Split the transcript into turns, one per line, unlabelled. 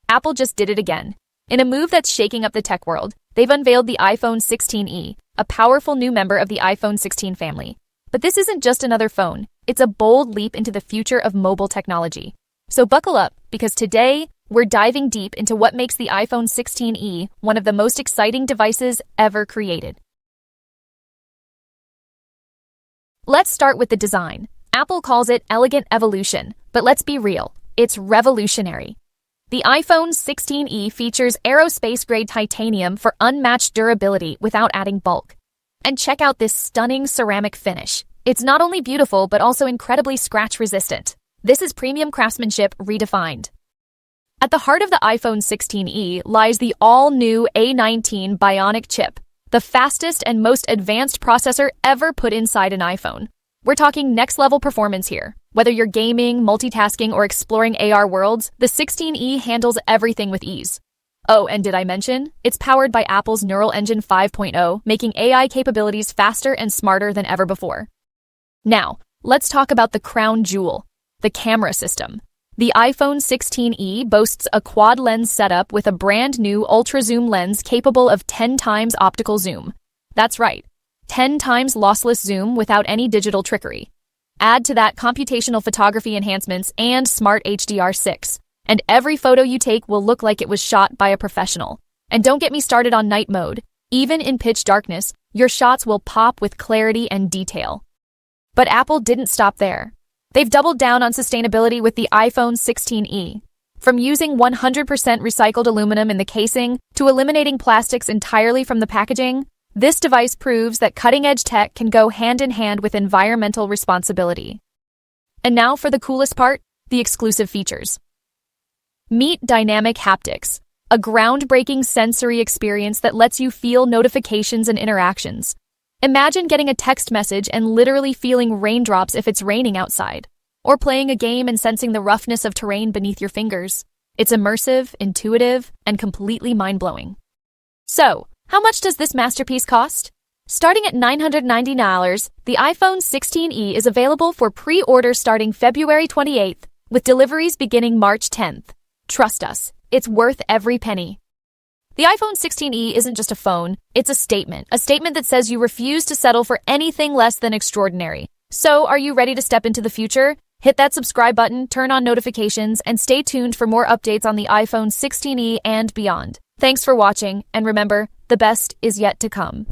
Apple just did it again. In a move that's shaking up the tech world, they've unveiled the iPhone 16e, a powerful new member of the iPhone 16 family. But this isn't just another phone, it's a bold leap into the future of mobile technology. So buckle up, because today, we're diving deep into what makes the iPhone 16e one of the most exciting devices ever created. Let's start with the design. Apple calls it elegant evolution, but let's be real, it's revolutionary. The iPhone 16e features aerospace-grade titanium for unmatched durability without adding bulk. And check out this stunning ceramic finish. It's not only beautiful, but also incredibly scratch-resistant. This is premium craftsmanship redefined. At the heart of the iPhone 16e lies the all-new A19 Bionic Chip, the fastest and most advanced processor ever put inside an iPhone. We're talking next-level performance here. Whether you're gaming, multitasking, or exploring AR worlds, the 16e handles everything with ease. Oh, and did I mention? It's powered by Apple's Neural Engine 5.0, making AI capabilities faster and smarter than ever before. Now, let's talk about the crown jewel, the camera system. The iPhone 16e boasts a quad-lens setup with a brand-new ultra-zoom lens capable of 10 times optical zoom. That's right, 10 times lossless zoom without any digital trickery. Add to that computational photography enhancements and Smart HDR 6, and every photo you take will look like it was shot by a professional. And don't get me started on night mode. Even in pitch darkness, your shots will pop with clarity and detail. But Apple didn't stop there. They've doubled down on sustainability with the iPhone 16e. From using 100% recycled aluminum in the casing to eliminating plastics entirely from the packaging, this device proves that cutting-edge tech can go hand-in-hand with environmental responsibility. And now for the coolest part, the exclusive features. Meet Dynamic Haptics, a groundbreaking sensory experience that lets you feel notifications and interactions. Imagine getting a text message and literally feeling raindrops if it's raining outside, or playing a game and sensing the roughness of terrain beneath your fingers. It's immersive, intuitive, and completely mind-blowing. So, how much does this masterpiece cost? Starting at $990, the iPhone 16e is available for pre-order starting February 28th, with deliveries beginning March 10th. Trust us, it's worth every penny. The iPhone 16e isn't just a phone, it's a statement that says you refuse to settle for anything less than extraordinary. So, are you ready to step into the future? Hit that subscribe button, turn on notifications, and stay tuned for more updates on the iPhone 16e and beyond. Thanks for watching, and remember, the best is yet to come.